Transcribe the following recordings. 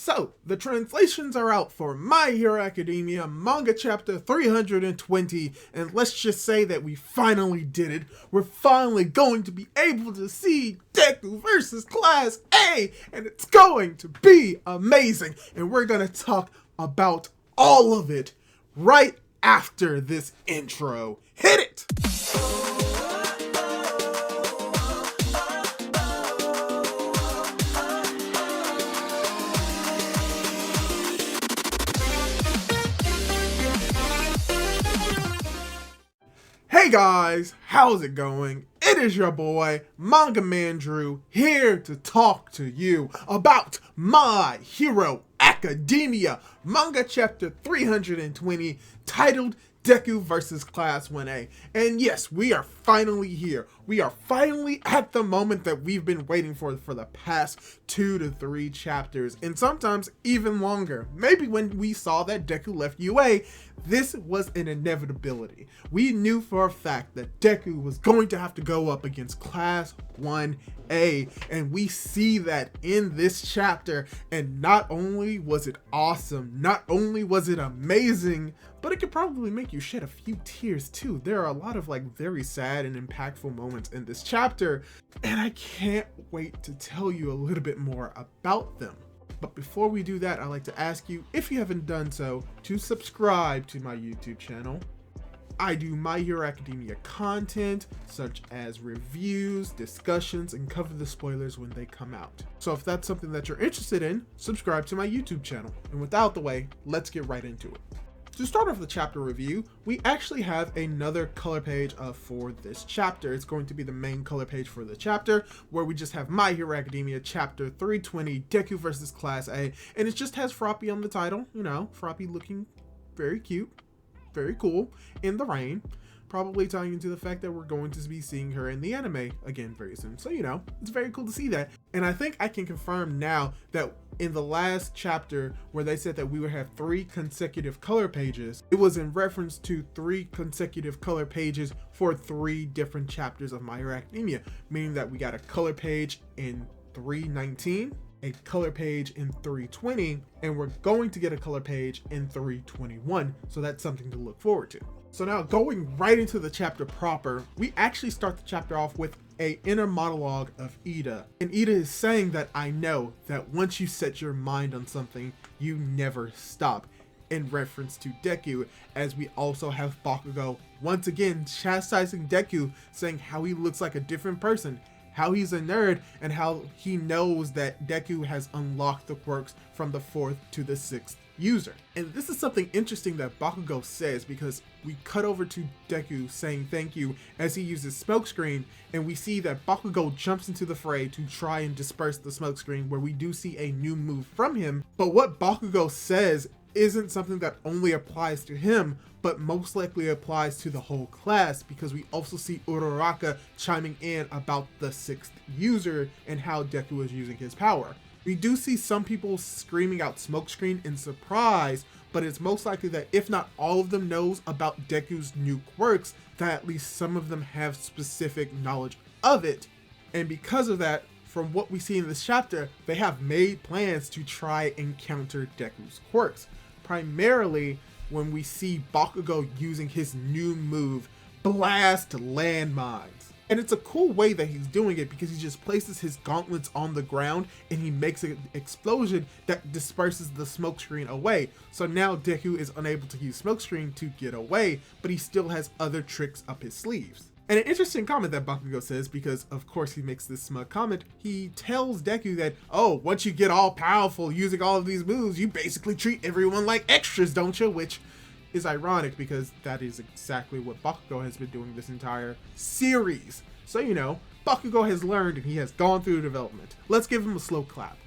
So, the translations are out for My Hero Academia Manga Chapter 320, and let's just say that we finally did it. We're finally going to be able to see Deku versus Class A, and it's going to be amazing. And we're going to talk about all of it right after this intro. Hit it! Hey guys, how's it going? It is your boy, Manga Man Drew, here to talk to you about My Hero Academia Manga Chapter 320, titled Deku vs. Class 1A. And yes, we are finally here. We are finally at the moment that we've been waiting for the past 2 to 3 chapters, and sometimes even longer. Maybe when we saw that Deku left UA, this was an inevitability. We knew for a fact that Deku was going to have to go up against Class 1A, and we see that in this chapter. And not only was it awesome, not only was it amazing, but it could probably make you shed a few tears too. There are a lot of very sad and impactful moments in this chapter, and I can't wait to tell you a little bit more about them. But before we do that, I'd like to ask you, if you haven't done so, to subscribe to my YouTube channel. I do My Hero Academia content, such as reviews, discussions, and cover the spoilers when they come out. So if that's something that you're interested in, subscribe to my YouTube channel. And without the way, let's get right into it. To start off the chapter review, we actually have another color page for this chapter. It's going to be the main color page for the chapter, where we just have My Hero Academia Chapter 320, Deku vs. Class A, and it just has Froppy on the title. You know, Froppy looking very cute, very cool, in the rain, probably tying into the fact that we're going to be seeing her in the anime again very soon. So, you know, it's very cool to see that. And I think I can confirm now that in the last chapter where they said that we would have 3 consecutive color pages, it was in reference to 3 consecutive color pages for 3 different chapters of My Hero Academia, meaning that we got a color page in 319, a color page in 320, and we're going to get a color page in 321. So that's something to look forward to. So now going right into the chapter proper, we actually start the chapter off with an inner monologue of Ida. And Ida is saying that I know that once you set your mind on something, you never stop, in reference to Deku, as we also have Bakugo once again chastising Deku, saying how he looks like a different person, how he's a nerd, and how he knows that Deku has unlocked the quirks from the 4th to the 6th user. And this is something interesting that Bakugo says, because we cut over to Deku saying thank you as he uses smokescreen, and we see that Bakugo jumps into the fray to try and disperse the smokescreen, where we do see a new move from him. But what Bakugo says isn't something that only applies to him, but most likely applies to the whole class, because we also see Uraraka chiming in about the 6th user and how Deku is using his power. We do see some people screaming out smokescreen in surprise, but it's most likely that if not all of them knows about Deku's new quirks, that at least some of them have specific knowledge of it. And because of that, from what we see in this chapter, they have made plans to try and counter Deku's quirks. Primarily when we see Bakugo using his new move, Blast Landmines. And it's a cool way that he's doing it, because he just places his gauntlets on the ground and he makes an explosion that disperses the smokescreen away. So now Deku is unable to use smokescreen to get away, but he still has other tricks up his sleeves. And an interesting comment that Bakugo says, because of course he makes this smug comment, he tells Deku that, oh, once you get all powerful using all of these moves, you basically treat everyone like extras, don't you? Which is ironic, because that is exactly what Bakugo has been doing this entire series. So, you know, Bakugo has learned and he has gone through development. Let's give him a slow clap.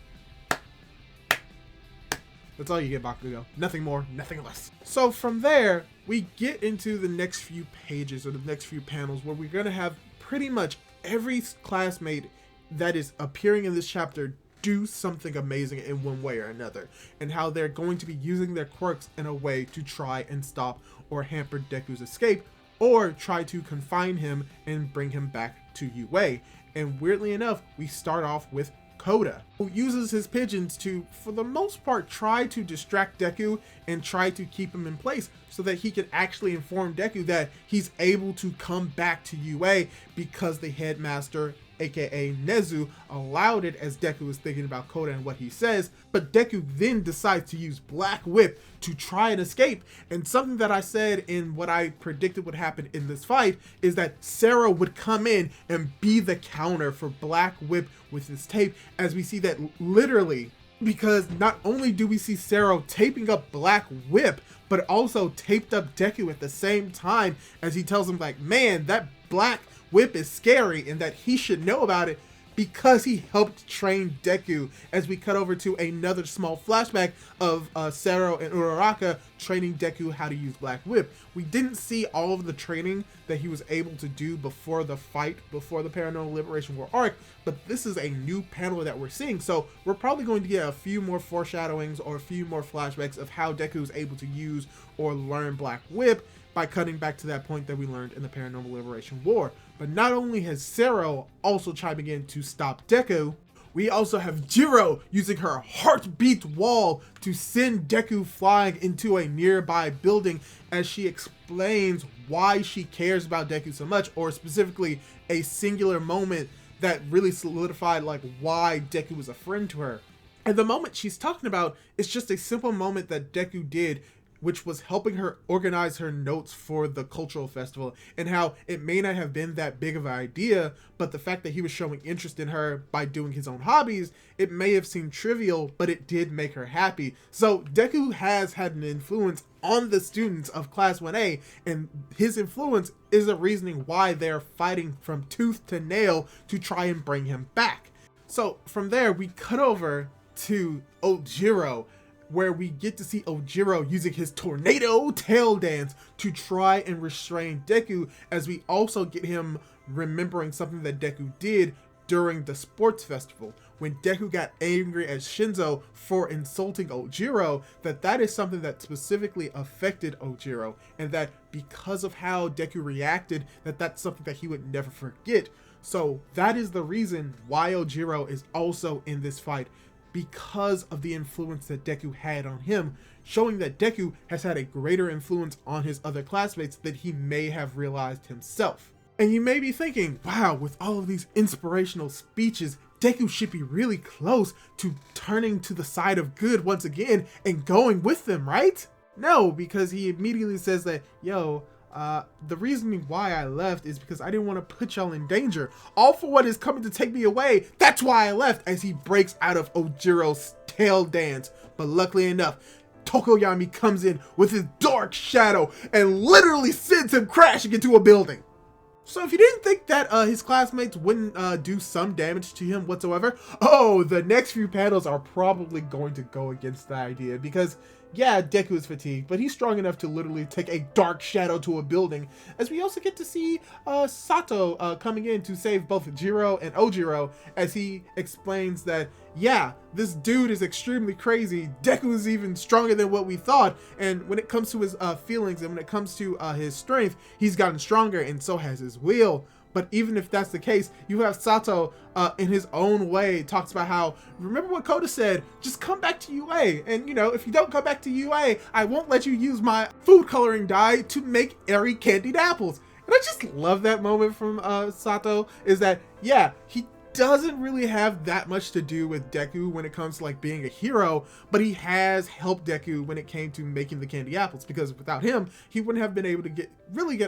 That's all you get, Bakugo. Nothing more, nothing less. So from there, we get into the next few pages, or the next few panels, where we're going to have pretty much every classmate that is appearing in this chapter do something amazing in one way or another, and how they're going to be using their quirks in a way to try and stop or hamper Deku's escape, or try to confine him and bring him back to UA. And weirdly enough, we start off with Koda, who uses his pigeons to, for the most part, try to distract Deku and try to keep him in place so that he can actually inform Deku that he's able to come back to UA because the headmaster, aka Nezu, allowed it, as Deku is thinking about Koda and what he says. But Deku then decides to use Black Whip to try and escape. And something that I said in what I predicted would happen in this fight is that Sarah would come in and be the counter for Black Whip with his tape, as we see that literally, because not only do we see Sarah taping up Black Whip, but also taped up Deku at the same time, as he tells him like, man, that Black Whip is scary and that he should know about it because he helped train Deku, as we cut over to another small flashback of Sero and Uraraka training Deku how to use Black Whip. We didn't see all of the training that he was able to do before the fight, before the Paranormal Liberation War arc, but this is a new panel that we're seeing, so we're probably going to get a few more foreshadowings or a few more flashbacks of how Deku is able to use or learn Black Whip by cutting back to that point that we learned in the Paranormal Liberation War. But not only has Sero also chiming in to stop Deku, we also have Jiro using her heartbeat wall to send Deku flying into a nearby building, as she explains why she cares about Deku so much, or specifically a singular moment that really solidified like why Deku was a friend to her. And the moment she's talking about is just a simple moment that Deku did, which was helping her organize her notes for the cultural festival, and how it may not have been that big of an idea, but the fact that he was showing interest in her by doing his own hobbies, it may have seemed trivial, but it did make her happy. So Deku has had an influence on the students of Class 1A, and his influence is the reasoning why they're fighting from tooth to nail to try and bring him back. So from there, we cut over to Ojiro, where we get to see Ojiro using his tornado tail dance to try and restrain Deku, as we also get him remembering something that Deku did during the sports festival, when Deku got angry at Shinzo for insulting Ojiro, that is something that specifically affected Ojiro, and that because of how Deku reacted, that's something that he would never forget. So that is the reason why Ojiro is also in this fight, because of the influence that Deku had on him, showing that Deku has had a greater influence on his other classmates than he may have realized himself. And you may be thinking, wow, with all of these inspirational speeches, Deku should be really close to turning to the side of good once again and going with them, right? No, because he immediately says that, yo, the reasoning why I left is because I didn't want to put y'all in danger. All for what is coming to take me away. That's why I left, as he breaks out of Ojiro's tail dance. But luckily enough, Tokoyami comes in with his dark shadow and literally sends him crashing into a building. So if you didn't think that his classmates wouldn't do some damage to him whatsoever, oh, the next few panels are probably going to go against the idea, because yeah, Deku is fatigued, but he's strong enough to literally take a dark shadow to a building, as we also get to see Sato coming in to save both Jiro and Ojiro, as he explains that, yeah, this dude is extremely crazy. Deku is even stronger than what we thought, and when it comes to his feelings and when it comes to his strength, he's gotten stronger, and so has his will. But even if that's the case, you have Sato in his own way talks about how, remember what Koda said, just come back to UA. And you know, if you don't come back to UA, I won't let you use my food coloring dye to make airy candied apples. And I just love that moment from Sato, is that, yeah, he doesn't really have that much to do with Deku when it comes to like being a hero, but he has helped Deku when it came to making the candy apples, because without him, he wouldn't have been able to get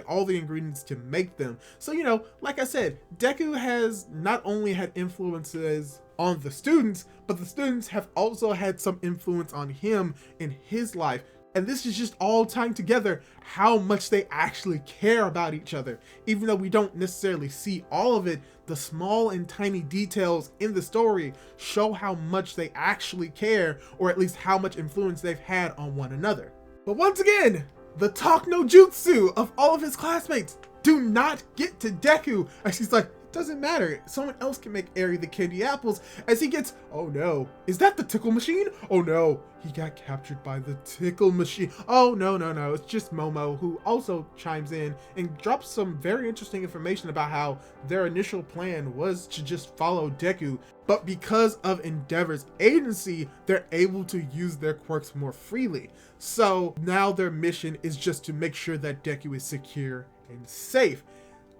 all the ingredients to make them. So, you know, like I said, Deku has not only had influences on the students, but the students have also had some influence on him in his life. And this is just all tying together how much they actually care about each other. Even though we don't necessarily see all of it, the small and tiny details in the story show how much they actually care, or at least how much influence they've had on one another. But once again, the talk no jutsu of all of his classmates do not get to Deku, as she's like, doesn't matter. Someone else can make Eri the candy apples as he gets, oh no, is that the tickle machine? Oh no, he got captured by the tickle machine. Oh no, it's just Momo, who also chimes in and drops some very interesting information about how their initial plan was to just follow Deku, but because of Endeavor's agency, they're able to use their quirks more freely. So now their mission is just to make sure that Deku is secure and safe.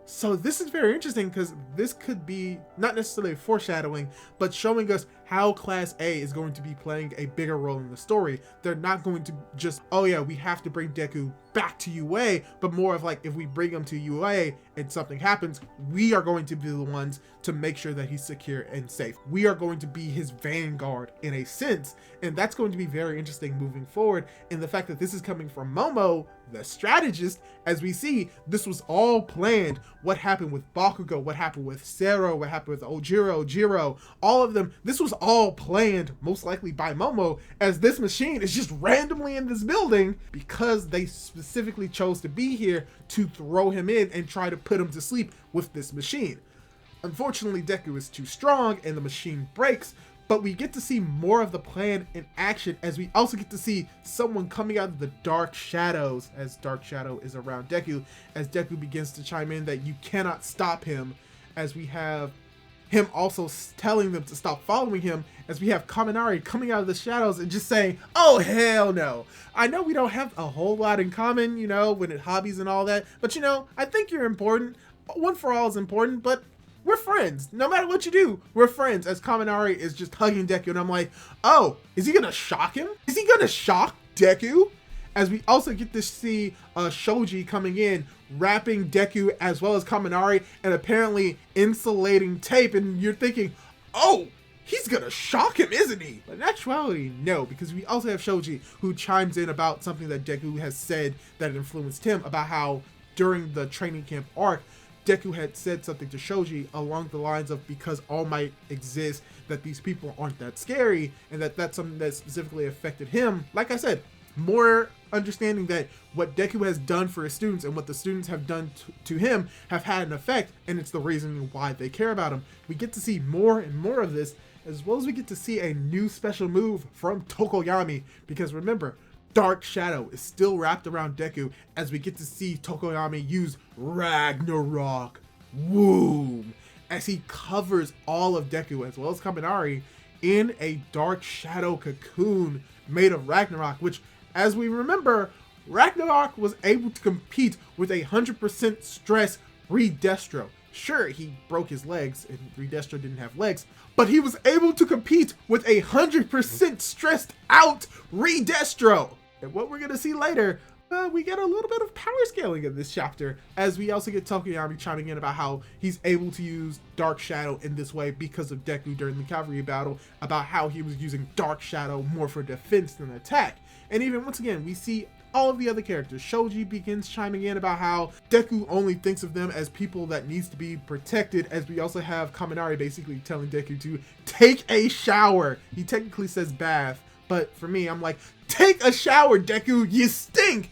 So this is very interesting because this could be not necessarily foreshadowing, but showing us how Class A is going to be playing a bigger role in the story. They're not going to just, oh yeah, we have to bring Deku back to UA, but more of like, if we bring him to UA and something happens, we are going to be the ones to make sure that he's secure and safe. We are going to be his vanguard in a sense, and that's going to be very interesting moving forward. And the fact that this is coming from Momo, the strategist, as we see, this was all planned. What happened with Bakugo, what happened with Sero, what happened with Ojiro, Jiro, all of them, this was all planned, most likely by Momo, as this machine is just randomly in this building because they specifically chose to be here to throw him in and try to put him to sleep with this machine. Unfortunately, Deku is too strong and the machine breaks, but we get to see more of the plan in action as we also get to see someone coming out of the dark shadows, as Dark Shadow is around Deku, as Deku begins to chime in that you cannot stop him, as we have him also telling them to stop following him, as we have Kaminari coming out of the shadows and just saying, oh hell no. I know we don't have a whole lot in common, you know, when it hobbies and all that, but you know, I think you're important. One for All is important, but we're friends. No matter what you do, we're friends. As Kaminari is just hugging Deku, and I'm like, oh, is he gonna shock him? Is he gonna shock Deku? As we also get to see Shoji coming in, wrapping Deku as well as Kaminari, and apparently insulating tape, and you're thinking, oh, he's gonna shock him, isn't he? But in actuality, no, because we also have Shoji who chimes in about something that Deku has said that influenced him, about how during the training camp arc, Deku had said something to Shoji along the lines of, because All Might exists, that these people aren't that scary, and that that's something that specifically affected him. Like I said, more understanding that what Deku has done for his students and what the students have done to him have had an effect, and it's the reason why they care about him. We get to see more and more of this, as well as we get to see a new special move from Tokoyami, because remember, Dark Shadow is still wrapped around Deku, as we get to see Tokoyami use Ragnarok Womb as he covers all of Deku as well as Kaminari in a Dark Shadow cocoon made of Ragnarok, which, as we remember, Ragnarok was able to compete with 100% stress Redestro. Sure, he broke his legs and Redestro didn't have legs, but he was able to compete with 100% stressed out Redestro. And what we're gonna see later, we get a little bit of power scaling in this chapter, as we also get Tokoyami chiming in about how he's able to use Dark Shadow in this way because of Deku during the cavalry battle, about how he was using Dark Shadow more for defense than attack. And even once again, we see all of the other characters. Shoji begins chiming in about how Deku only thinks of them as people that needs to be protected, as we also have Kaminari basically telling Deku to take a shower. He technically says bath, but for me, I'm like, take a shower, Deku, you stink!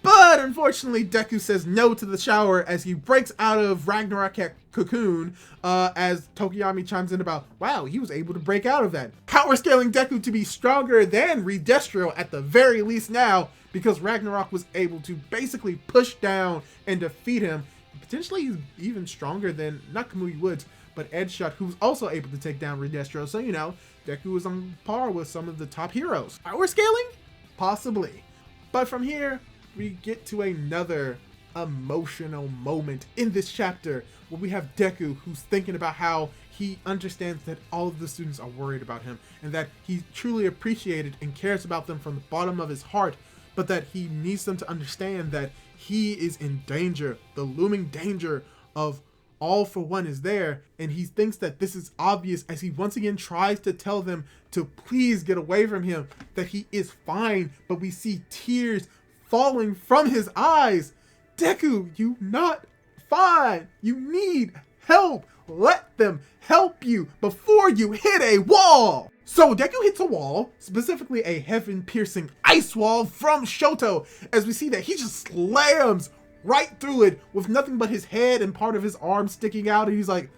But unfortunately, Deku says no to the shower as he breaks out of Ragnarok cocoon, as Tokoyami chimes in about, wow, he was able to break out of that. Power scaling Deku to be stronger than Redestro at the very least now, because Ragnarok was able to basically push down and defeat him. Potentially he's even stronger than, not Kamui Woods, but Edgeshot, who's also able to take down Redestro. So, you know, Deku is on par with some of the top heroes. Power scaling? Possibly. But from here, we get to another emotional moment in this chapter where we have Deku, who's thinking about how he understands that all of the students are worried about him and that he truly appreciated and cares about them from the bottom of his heart, but that he needs them to understand that he is in danger. The looming danger of All for One is there, and he thinks that this is obvious as he once again tries to tell them to please get away from him, that he is fine, but we see tears falling from his eyes. Deku, you not fine. You need help. Let them help you before you hit a wall. So Deku hits a wall, specifically a heaven-piercing ice wall from Shoto, as we see that he just slams right through it with nothing but his head and part of his arm sticking out, and he's like,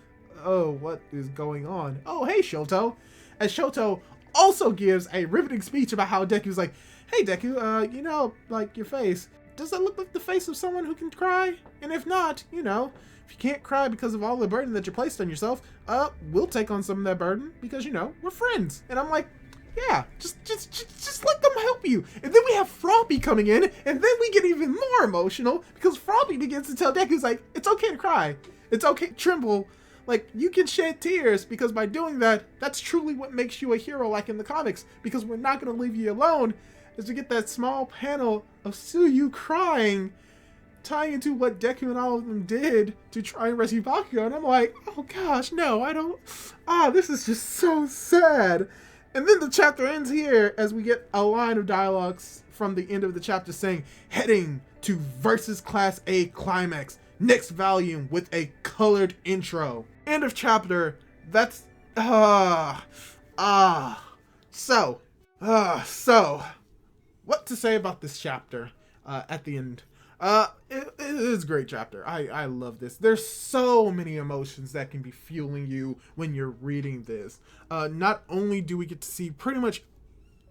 oh, what is going on? Oh, hey, Shoto. As Shoto also gives a riveting speech about how Deku's like, hey, Deku, you know, like, your face, does that look like the face of someone who can cry? And if not, you know, if you can't cry because of all the burden that you placed on yourself, we'll take on some of that burden because, you know, we're friends. And I'm like, yeah, just let them help you. And then we have Froppy coming in, and then we get even more emotional because Froppy begins to tell Deku's like, it's okay to cry. It's okay to tremble. Like, you can shed tears because by doing that, that's truly what makes you a hero like in the comics, because we're not going to leave you alone. As we get that small panel of Tsuyu crying, tying into what Deku and all of them did to try and rescue Bakugo, and I'm like, oh gosh, no, I don't, this is just so sad. And then the chapter ends here as we get a line of dialogues from the end of the chapter saying, heading to Versus Class A Climax, next volume with a colored intro. End of chapter. That's, so, what to say about this chapter at the end? It is a great chapter. I love this. There's so many emotions that can be fueling you when you're reading this. Not only do we get to see pretty much,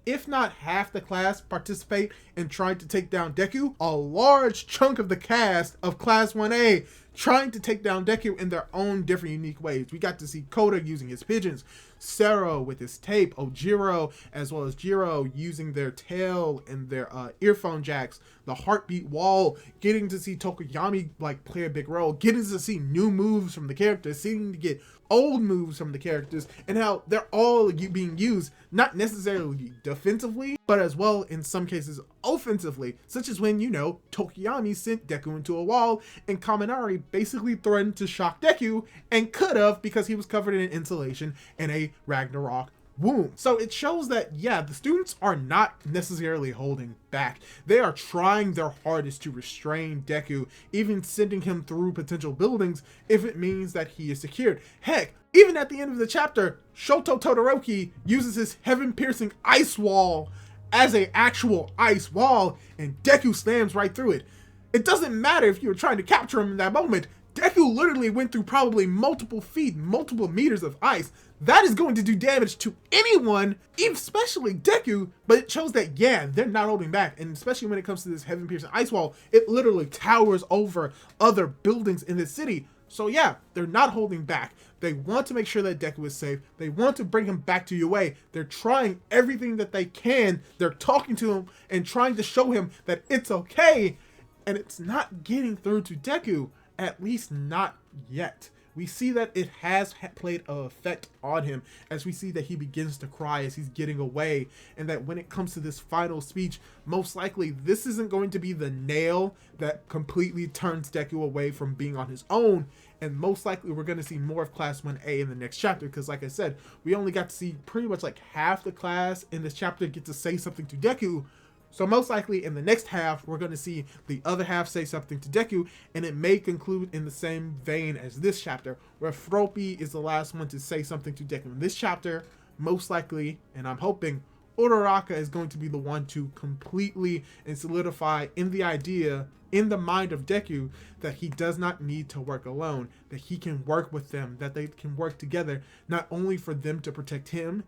if not half the class participate in trying to take down Deku, a large chunk of the cast of Class 1A trying to take down Deku in their own different unique ways. We got to see Koda using his pigeons, Sero with his tape, Ojiro as well as Jiro using their tail and their earphone jacks, the heartbeat wall, getting to see Tokoyami like play a big role, getting to see new moves from the characters, seeing to get old moves from the characters, and how they're all being used not necessarily defensively, but as well in some cases offensively, such as when, you know, Tokoyami sent Deku into a wall and Kaminari basically threatened to shock Deku and could have because he was covered in insulation and a Ragnarok womb. So it shows that, yeah, the students are not necessarily holding back. They are trying their hardest to restrain Deku, even sending him through potential buildings if it means that he is secured. Heck, even at the end of the chapter, Shoto Todoroki uses his heaven-piercing ice wall as an actual ice wall, and Deku slams right through it. It doesn't matter if you were trying to capture him in that moment. Deku literally went through probably multiple feet, multiple meters of ice. That is going to do damage to anyone, especially Deku, but it shows that, yeah, they're not holding back. And especially when it comes to this heaven-piercing ice wall, it literally towers over other buildings in the city. So yeah, they're not holding back. They want to make sure that Deku is safe. They want to bring him back to UA. They're trying everything that they can. They're talking to him and trying to show him that it's okay. And it's not getting through to Deku, at least not yet. We see that it has played an effect on him as we see that he begins to cry as he's getting away, and that when it comes to this final speech, most likely this isn't going to be the nail that completely turns Deku away from being on his own, and most likely we're going to see more of Class 1A in the next chapter, because like I said, we only got to see pretty much like half the class in this chapter get to say something to Deku. So most likely in the next half, we're going to see the other half say something to Deku, and it may conclude in the same vein as this chapter, where Froppy is the last one to say something to Deku. In this chapter, most likely, and I'm hoping, Uraraka is going to be the one to completely and solidify in the idea, in the mind of Deku, that he does not need to work alone, that he can work with them, that they can work together, not only for them to protect him,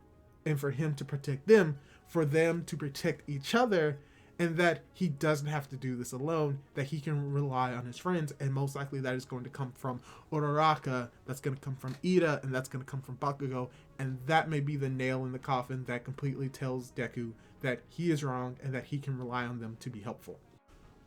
and for him to protect them, for them to protect each other, and that he doesn't have to do this alone, that he can rely on his friends, and most likely that is going to come from Uraraka, that's going to come from Ida, and that's going to come from Bakugo, and that may be the nail in the coffin that completely tells Deku that he is wrong and that he can rely on them to be helpful.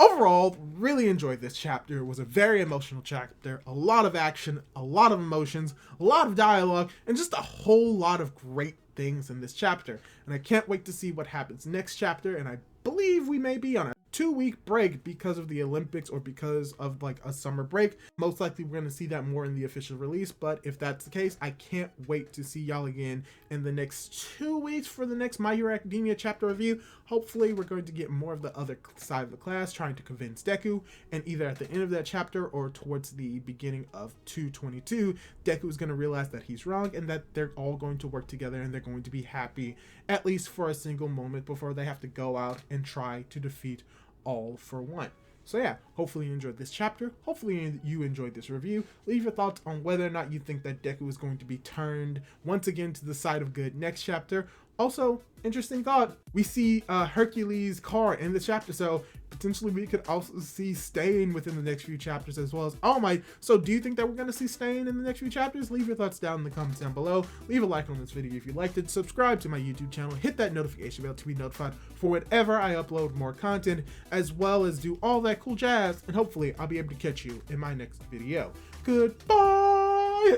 Overall, really enjoyed this chapter. It was a very emotional chapter, a lot of action, a lot of emotions, a lot of dialogue, and just a whole lot of great things in this chapter. And I can't wait to see what happens next chapter, and I believe we may be on a 2-week break because of the Olympics or because of like a summer break. Most likely we're going to see that more in the official release, but if that's the case, I can't wait to see y'all again in the next 2 weeks for the next My Hero Academia chapter review. Hopefully we're going to get more of the other side of the class trying to convince Deku, and either at the end of that chapter or towards the beginning of 222, Deku is going to realize that he's wrong and that they're all going to work together and they're going to be happy, at least for a single moment, before they have to go out and try to defeat All for One. So yeah, hopefully you enjoyed this chapter. Hopefully you enjoyed this review. Leave your thoughts on whether or not you think that Deku is going to be turned once again to the side of good next chapter. Also, interesting thought, we see Hercules' car in the chapter, so potentially we could also see Stain within the next few chapters as well as All Might. So do you think that we're going to see Stain in the next few chapters? Leave your thoughts down in the comments down below. Leave a like on this video if you liked it. Subscribe to my YouTube channel. Hit that notification bell to be notified for whenever I upload more content, as well as do all that cool jazz. And hopefully I'll be able to catch you in my next video. Goodbye!